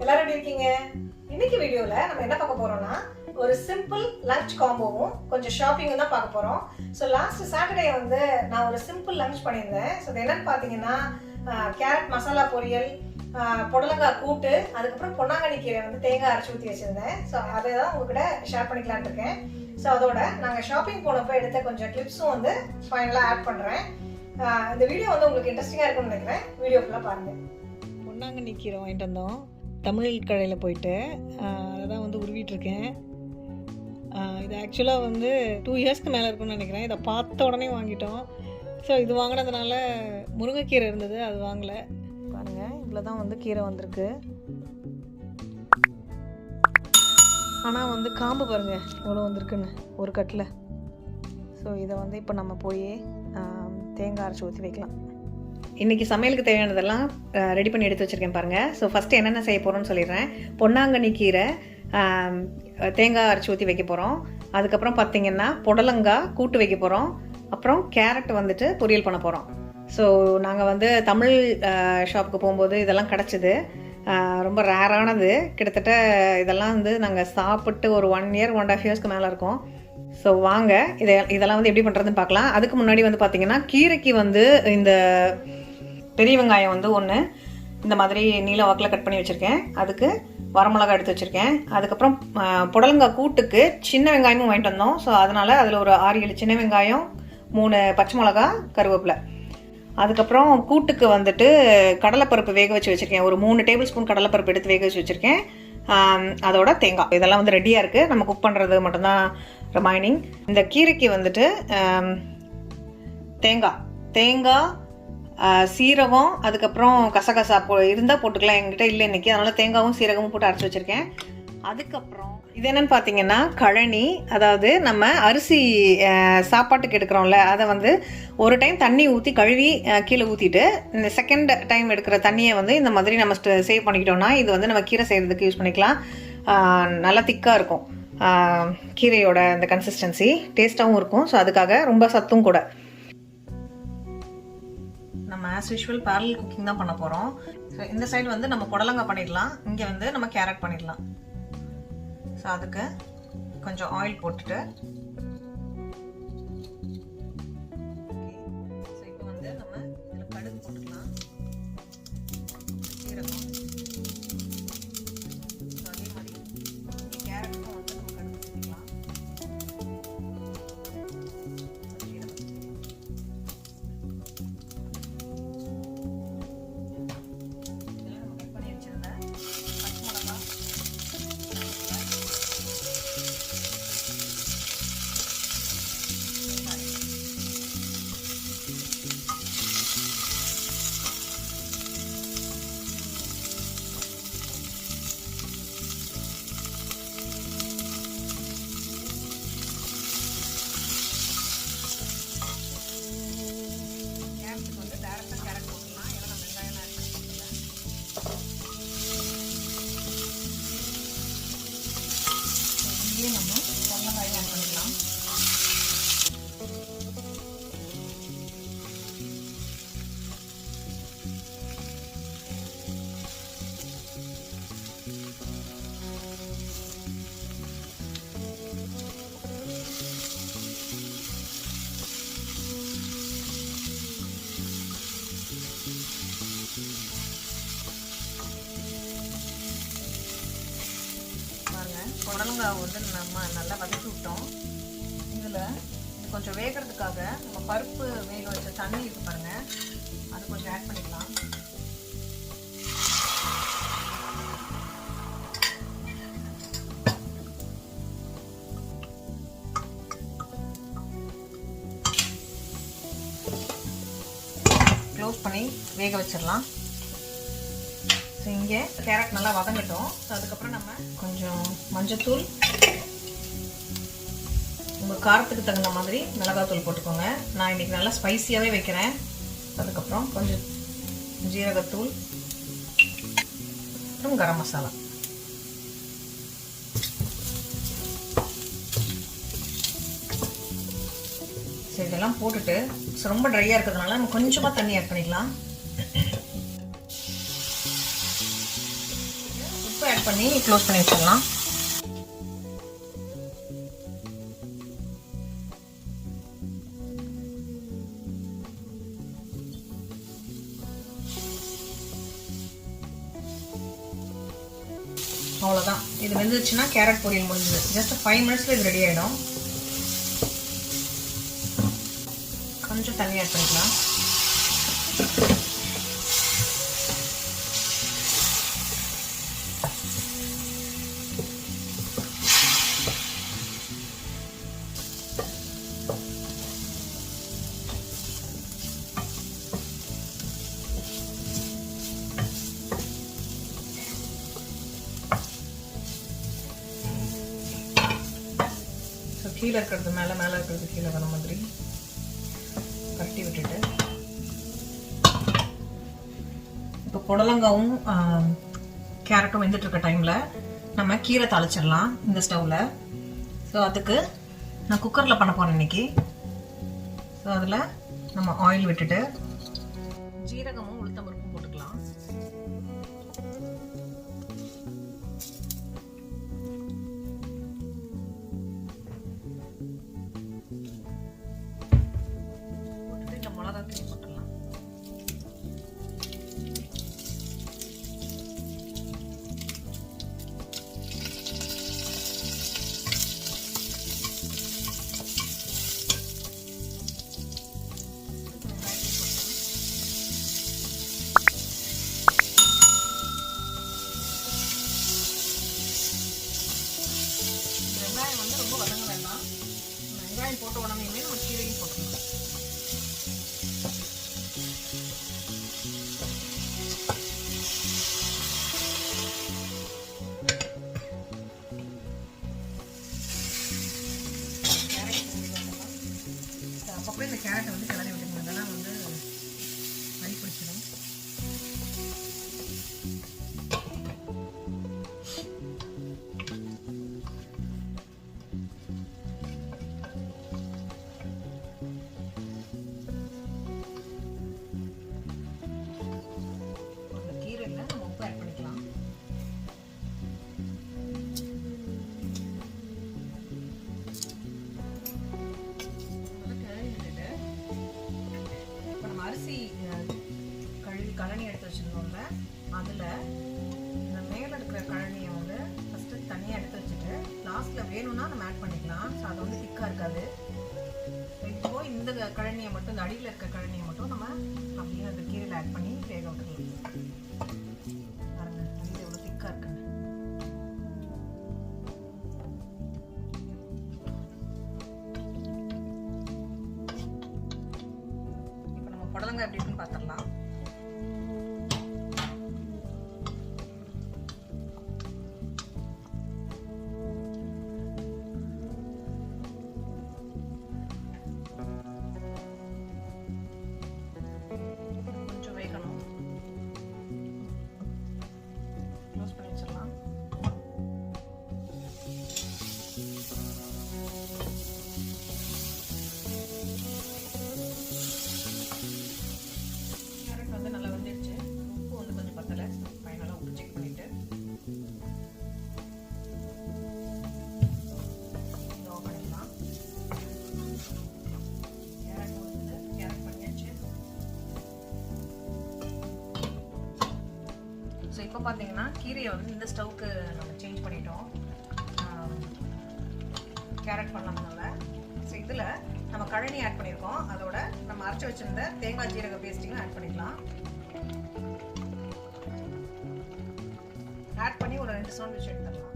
எல்லாரும் எப்படி இருக்கீங்க? இன்னைக்கு வீடியோல நம்ம என்ன பார்க்க போறோம்னா ஒரு சிம்பிள் லஞ்ச் காம்போவும் கொஞ்சம் ஷாப்பிங்கும் தான் பார்க்க போறோம். ஸோ லாஸ்ட் சாட்டர்டே வந்து நான் ஒரு சிம்பிள் லஞ்ச் பண்ணியிருந்தேன். ஸோ அது என்னன்னு பார்த்தீங்கன்னா கேரட் மசாலா பொரியல், புடலங்காய் கூட்டு, அதுக்கப்புறம் பொன்னாங்கண்ணி கீரை வந்து தேங்காய் அரைச்சி ஊற்றி வச்சிருந்தேன். ஸோ அதை தான் உங்ககிட்ட ஷேர் பண்ணிக்கலான்னு இருக்கேன். ஸோ அதோட நாங்கள் ஷாப்பிங் போனப்போ எடுத்த கொஞ்சம் கிளிப்ஸும் வந்து ஃபைனலாக ஆட் பண்ணுறேன். இந்த வீடியோ வந்து உங்களுக்கு இன்ட்ரெஸ்டிங்காக இருக்கும்னு நினைக்கிறேன். வீடியோ ஃபுல்லாக பாருங்கள். பொன்னாங்கண்ணி கீரை வாங்கிட்டு வந்தோம் தமிழ் கடையில் போயிட்டு. அதை தான் வந்து உருவிட்டுருக்கேன். இது ஆக்சுவலாக வந்து 2 இயர்ஸ்க்கு மேலே இருக்குன்னு நினைக்கிறேன். இதை பார்த்த உடனே வாங்கிட்டோம். ஸோ இது வாங்கினதுனால முருங்கைக்கீரை இருந்தது, அது வாங்கலை. பாருங்கள், இவ்வளோ தான் வந்து கீரை வந்திருக்கு. ஆனால் வந்து காம்பு பாருங்கள் எவ்வளோ வந்திருக்குன்னு ஒரு கட்டில். ஸோ இதை வந்து இப்போ நம்ம போய் தேங்காய் அரைச்சி ஊற்றி வைக்கலாம். இன்றைக்கி சமையலுக்கு தேவையானதெல்லாம் ரெடி பண்ணி எடுத்து வச்சுருக்கேன் பாருங்கள். ஸோ ஃபஸ்ட்டு என்னென்ன செய்ய போகிறோன்னு சொல்லிடுறேன். பொன்னாங்கண்ணி கீரை தேங்காய் அரைச்சி ஊற்றி வைக்க போகிறோம். அதுக்கப்புறம் பார்த்திங்கன்னா புடலங்காய் கூட்டு வைக்க போகிறோம். அப்புறம் கேரட் வந்துட்டு பொரியல் பண்ண போகிறோம். ஸோ நாங்கள் வந்து தமிழ் ஷாப்புக்கு போகும்போது இதெல்லாம் கிடச்சிது. ரொம்ப ரேரானது. கிட்டத்தட்ட இதெல்லாம் வந்து நாங்கள் சாப்பிட்டு ஒரு 1 இயர் 1.5 இயர்ஸ்க்கு மேலே இருக்கும். ஸோ வாங்க இதெல்லாம் வந்து எப்படி பண்ணுறதுன்னு பார்க்கலாம். அதுக்கு முன்னாடி வந்து பார்த்திங்கன்னா கீரைக்கு வந்து இந்த பெரிய வெங்காயம் வந்து ஒன்று இந்த மாதிரி நீல வாக்கில் கட் பண்ணி வச்சுருக்கேன். அதுக்கு வரமிளகா எடுத்து வச்சுருக்கேன். அதுக்கப்புறம் புடலங்காய் கூட்டுக்கு சின்ன வெங்காயமும் வாங்கிட்டு வந்தோம். ஸோ அதனால் அதில் ஒரு 6-7 சின்ன வெங்காயம், 3 பச்சை மிளகா, கருவேப்பிலை. அதுக்கப்புறம் கூட்டுக்கு வந்துட்டு கடலைப்பருப்பு வேக வச்சு வச்சுருக்கேன். ஒரு 3 டேபிள் ஸ்பூன் கடலைப்பருப்பு எடுத்து வேக வச்சு வச்சுருக்கேன். அதோட தேங்காய். இதெல்லாம் வந்து ரெடியாக இருக்குது. நம்ம குக் பண்ணுறது மட்டும்தான் ரிமைனிங். இந்த கீரைக்கு வந்துட்டு தேங்காய், சீரகம், அதுக்கப்புறம் கசகசா இருந்தால் போட்டுக்கலாம். என்கிட்ட இல்லை இன்றைக்கி, அதனால் தேங்காயும் சீரகமும் போட்டு அரைச்சி வச்சுருக்கேன். அதுக்கப்புறம் இது என்னென்னு பார்த்தீங்கன்னா கழனி. அதாவது நம்ம அரிசி சாப்பாட்டுக்கு எடுக்கிறோம்ல, அதை வந்து ஒரு டைம் தண்ணி ஊற்றி கழுவி கீழே ஊற்றிட்டு இந்த செகண்ட் டைம் எடுக்கிற தண்ணியை வந்து இந்த மாதிரி நம்ம சேவ் பண்ணிக்கிட்டோம்னா இது வந்து நம்ம கீரை செய்கிறதுக்கு யூஸ் பண்ணிக்கலாம். நல்லா திக்காக இருக்கும் கீரையோட அந்த கன்சிஸ்டன்சி, டேஸ்ட்டாகவும் இருக்கும். ஸோ அதுக்காக ரொம்ப சத்தும் கூட. நம்ம ஆஸ் யூஷுவல் பேரலல் குக்கிங் தான் பண்ண போகிறோம். ஸோ இந்த சைடு வந்து நம்ம புடலங்காய் பண்ணிடலாம், இங்கே வந்து நம்ம கேரட் பண்ணிடலாம். ஸோ அதுக்கு கொஞ்சம் ஆயில் போட்டுட்டு ஸோ இப்போ வந்து நம்ம இதில் கடுகு போட்டுக்கலாம், சீரகம். ஸோ அதே மாதிரி கேரட்டும் வந்து நம்ம கடுகு ஊற்றிக்கலாம். இதெல்லாம் நம்ம கட் பண்ணி வச்சுருந்தேன் பச்சை மிளகா, நம்ம பொடலங்காய் ஆட் பண்ணிக்கலாம். புடலங்காய் வந்து நம்ம நல்லா வதக்கி விட்டோம். இதில் இது கொஞ்சம் வேகிறதுக்காக நம்ம பருப்பு வேக வச்ச தண்ணி இருக்கு பாருங்க, அது கொஞ்சம் ஆட் பண்ணிக்கலாம். க்ளோஸ் பண்ணி வேக வச்சிடலாம். ஸோ இங்கே கேரட் நல்லா வதங்கட்டும். ஸோ அதுக்கப்புறம் நம்ம கொஞ்சம் மஞ்சத்தூள், உங்கள் காரத்துக்கு தகுந்த மாதிரி மிளகாத்தூள் போட்டுக்கோங்க. நான் இன்றைக்கி நல்லா ஸ்பைஸியாகவே வைக்கிறேன். அதுக்கப்புறம் கொஞ்சம் ஜீரகத்தூள், அப்புறம் கரம் மசாலா. ஸோ இதெல்லாம் போட்டுட்டு ரொம்ப ட்ரையாக இருக்கிறதுனால நம்ம கொஞ்சமாக தண்ணி ஆட் பண்ணிக்கலாம். உப்பு பண்ணி க்ளோஸ் பண்ணி வச்சிடலாம். அவ்வளோதான். இது வெந்துச்சுன்னா கேரட் பொரியல் முடிஞ்சது. ஜஸ்ட் 5 மினிட்ஸில் இது ரெடி ஆகிடும். கொஞ்சம் தண்ணி ஆட் பண்ணிக்கலாம். கீழே இருக்கிறது மேலே இருக்கிறது கீழே வர மாதிரி கட்டி விட்டுட்டு இப்போ புடலங்காவும் கேரட்டும் வெந்துட்டு இருக்க டைமில் நம்ம கீரை தாளிச்சிடலாம் இந்த ஸ்டவ்வில். ஸோ அதுக்கு நான் குக்கரில் பண்ண போகிறேன் இன்னைக்கு. ஸோ அதில் நம்ம ஆயில் விட்டுட்டு ஜீரகமும் உளுத்தம்பருப்பும் போட்டுக்கலாம். வெங்காயம் வந்து ரொம்ப வதங்க வேண்டாம். வெங்காயம் போட்ட உடனே நம்ம கீரையும் போட்டுக்கலாம். அப்பப்போ இந்த கேரட்டை வந்து கிளறி விட்டுக்கணும், இல்லைன்னா வந்து அடி பிடிச்சிடும். கீரையில் நம்ம உப்பு ஆட் பண்ணிக்கலாம். அரிசி கழனி எடுத்து வச்சுருந்தோம்ல, அதில் இந்த மேலே இருக்கிற கழனியை வந்து ஃபஸ்ட்டு தனியாக எடுத்து வச்சுட்டு லாஸ்ட்டில் வேணும்னா நம்ம ஆட் பண்ணிக்கலாம். ஸோ அது வந்து திக்காக இருக்காது. இப்போ இந்த கழனியை மட்டும், இந்த அடியில் இருக்க கழனியை மட்டும் நம்ம அப்படியே அந்த கீரையில் ஆட் பண்ணி வேக விட்டுக்கலாம். பாருங்க, அடியில் எவ்வளோ திக்காக இருக்குன்னு. இப்போ நம்ம புடலங்காய் எப்படி இருக்குன்னு பார்த்துடலாம். கொஞ்சம் வேகணும். க்ளோஸ் பண்ணி வச்சிடலாம். கேரட் வந்து நல்லா வந்துடுச்சு. உப்பு வந்து கொஞ்சம் பத்தலை. ஃபைனலாக உப்பு செக் பண்ணிவிட்டு ஆஃப் பண்ணிடலாம். கேரட் பண்ணியாச்சு. ஸோ இப்போ பார்த்தீங்கன்னா கீரையை வந்து இந்த ஸ்டவ்க்கு நம்ம சேஞ்ச் பண்ணிட்டோம், கேரட் பண்ணதுனால. ஸோ இதில் நம்ம கழனி ஆட் பண்ணியிருக்கோம். அதோட நம்ம அரைச்சி வச்சிருந்த தேங்காய் ஜீரக பேஸ்ட்டையும் ஆட் பண்ணிக்கலாம். ஆட் பண்ணி ஒரு 2 சவுண்ட் வச்சு எடுத்துடலாம்.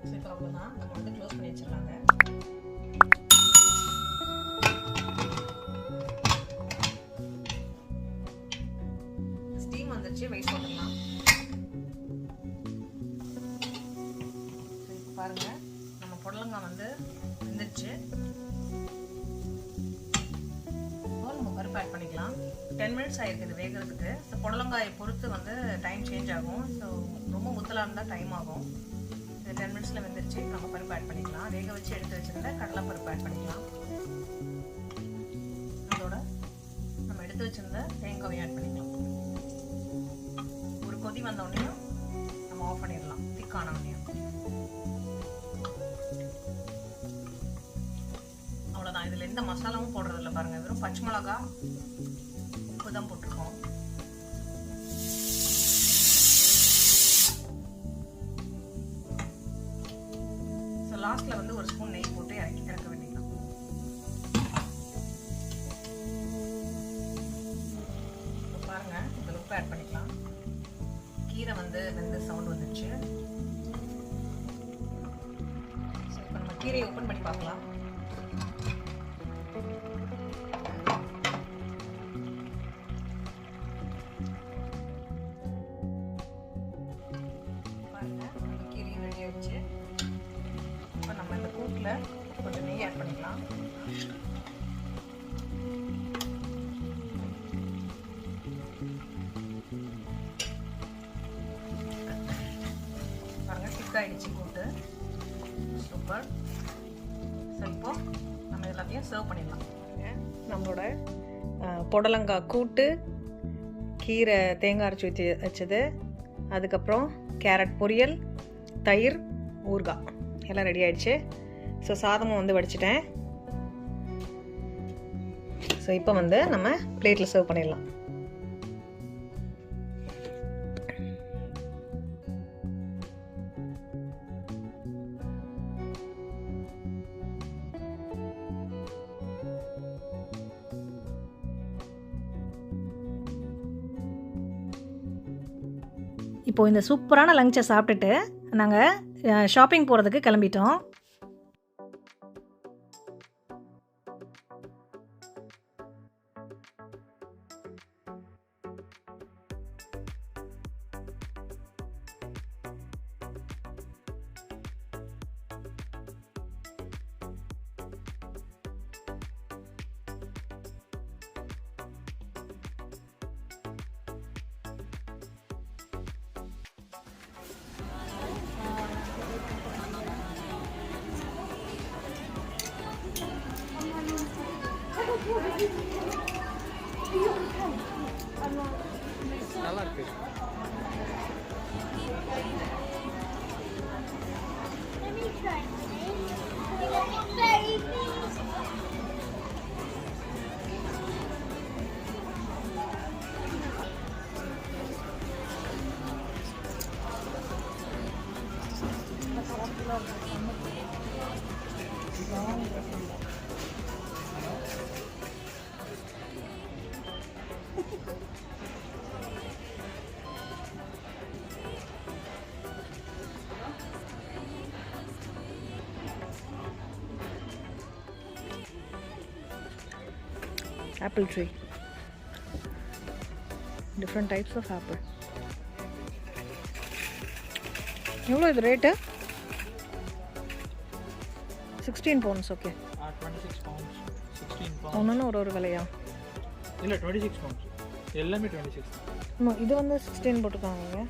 ஸோ இப்போ அவ்வளோதான். நம்ம வந்து க்ளோஸ் பண்ணி வச்சிடலாங்க. ஸ்டீம் வந்துருச்சு, வெயிட் போட்டுடலாம். இப்போ பாருங்க, நம்ம புடலங்காய் வந்து வெந்துருச்சு. நம்ம பருப்பு ஆட் பண்ணிக்கலாம். 10 மினிட்ஸ் ஆயிருக்கு இது வேகிறதுக்கு. ஸோ புடலங்காயை பொறுத்து வந்து டைம் சேஞ்ச் ஆகும். ஸோ ரொம்ப முத்தலாக இருந்தால் டைம் ஆகும். இது 10 மினிட்ஸில் வெந்துருச்சு. நம்ம பருப்பு ஆட் பண்ணிக்கலாம். வேக வச்சு எடுத்து வச்சுருந்தா கடலை பருப்பு ஆட் பண்ணிக்கலாம். அதோட நம்ம எடுத்து வச்சுருந்த தேங்காயை ஆட் பண்ணிக்கலாம். ஒரு கொதி கொதி வந்தோடனையும் நம்ம ஆஃப் பண்ணிடலாம். திக்கான உடனேயும் அவ்வளோதான். இதில் எந்த மசாலாவும் போடுறதில்ல பாருங்கள். வெறும் பச்சை மிளகா உப்பு தான் போட்டிருக்கோம். ஸோ லாஸ்ட்டில் வந்து ஒரு ஸ்பூன் நெய் போட்டு இறக்க வேண்டியதான். பாருங்கள், இதில் உப்பு ஆட் பண்ணிக்கலாம். கீரை வந்து வெந்த சவுண்ட் வந்துடுச்சு. ஸோ இப்போ நம்ம கீரையை ஓப்பன் பண்ணி பார்க்கலாம். இப்போ நம்ம இந்த கூட்டில் கொஞ்சம் நெய் ஆட் பண்ணிக்கலாம். பாருங்கள், திக்காயிடுச்சு கூட்டு. சூப்பர். ஸோ இப்போ நம்ம எல்லாத்தையும் சர்வ் பண்ணிடலாம். நம்மளோட புடலங்காய் கூட்டு, கீரை தேங்காய் அரைச்சி ஊற்றி வச்சது, அதுக்கப்புறம் கேரட் பொரியல், தயிர், ஊறுகாய் எல்லாம் ரெடி ஆயிடுச்சு. ஸோ சாதமும் வந்து வடிச்சிட்டேன். ஸோ இப்போ வந்து நம்ம பிளேட்டில் சர்வ் பண்ணிடலாம். இப்போது இந்த சூப்பரான லஞ்சை சாப்பிட்டுட்டு நாங்கள் ஷாப்பிங் போகிறதுக்கு கிளம்பிட்டோம். நல்லா இருக்கு. Apple tree. Different types of apple. எவ்வளோ இது rate? 16 pounds. Okay. 26 pounds. 16 pounds. ஒன்று ஒரு விலையா? இல்லை 26 pounds. எல்லாமே 26. இது வந்து 16 போட்டுருக்காங்க.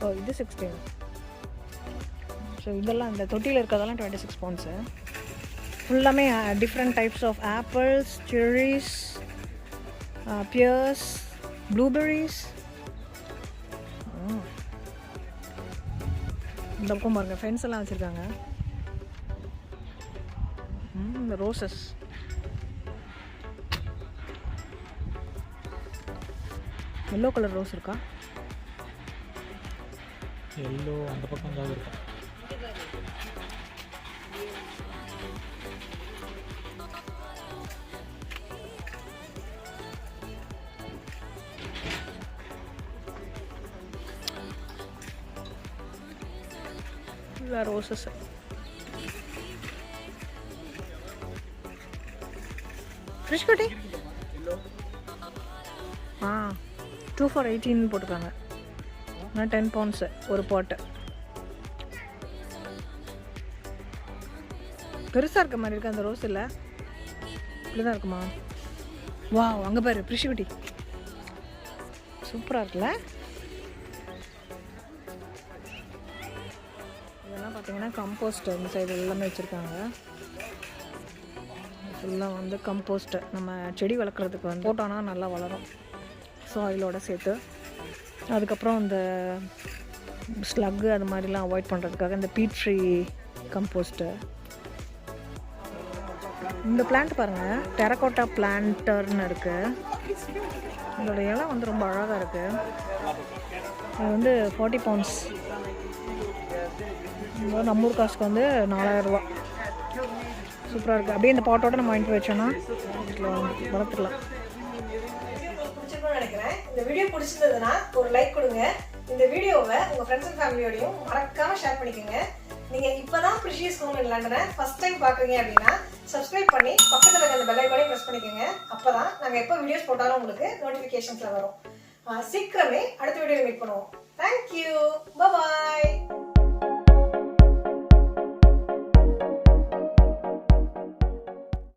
ஓ, இது 16. ஸோ இதெல்லாம் இந்த தொட்டியில் இருக்கிறதெல்லாம் 26 pounds. ஃபுல்லாமே different types of apples, cherries, pears, blueberries. இந்த பக்கம் பாருங்கள், ஃபென்ஸ் எல்லாம் வச்சுருக்காங்க. இந்த ரோசஸ், எல்லோ கலர் ரோஸ் இருக்கா? எல்லோ அந்த பக்கம் தான் இருக்கும். ரோசஸ். ஃப்ரெஷ் கட்டி 2 for 18 போட்டுருக்காங்க. 10 pounds ஒரு பாட்டு. பெருசாக இருக்க மாதிரி இருக்கு அந்த ரோஸ். இல்லை இப்படிதான் இருக்குமா? வா, அங்கே பாரு பிரிஷி குட்டி, சூப்பராக இருக்குல்ல? இதெல்லாம் பார்த்தீங்கன்னா கம்போஸ்ட் இந்த சைடு எல்லாமே வச்சுருக்காங்க. ஃபுல்லாக வந்து கம்போஸ்ட்டு நம்ம செடி வளர்க்குறதுக்கு வந்து போட்டோன்னா நல்லா வளரும், சாயிலோடு சேர்த்து. அதுக்கப்புறம் அந்த ஸ்லக்கு அது மாதிரிலாம் அவாய்ட் பண்ணுறதுக்காக இந்த பீட் ஃப்ரீ கம்போஸ்ட்டு. இந்த பிளான்ட் பாருங்கள், டெரகோட்டா பிளான்டர்னு இருக்குது. இதோட இலை வந்து ரொம்ப அழகாக இருக்குது. இது வந்து 40 pounds. நம்ம ஊர் காசுக்கு வந்து 4000 ரூபா. சூப்பராக இருக்குது. அப்படியே இந்த பாட்டோட நம்ம வாங்கிட்டு வச்சோன்னா இதில் வளர்த்துக்கலாம். பிடிச்சிருக்கும்னு நினைக்கிறேன். இந்த வீடியோ பிடிச்சிருந்ததுன்னா ஒரு லைக் கொடுங்க. இந்த வீடியோவை உங்கள் ஃப்ரெண்ட்ஸ் அண்ட் ஃபேமிலியோடையும் மறக்காமல் ஷேர் பண்ணிக்கோங்க. நீங்கள் இப்போ தான் ப்ரிஷியஸ் ஹோம் இன் லண்டனை ஃபஸ்ட் டைம் பார்க்குறீங்க அப்படின்னா சப்ஸ்கிரைப் பண்ணி பக்கத்தில் இருக்க அந்த பெல் ஐகானையும் ப்ரெஸ் பண்ணிக்கோங்க. அப்போ தான் நாங்கள் எப்போ வீடியோஸ் போட்டாலும் உங்களுக்கு நோட்டிஃபிகேஷன்ஸில் வரும். சீக்கிரமே அடுத்த வீடியோவில் மீட் பண்ணுவோம். தேங்க்யூ, பாய்.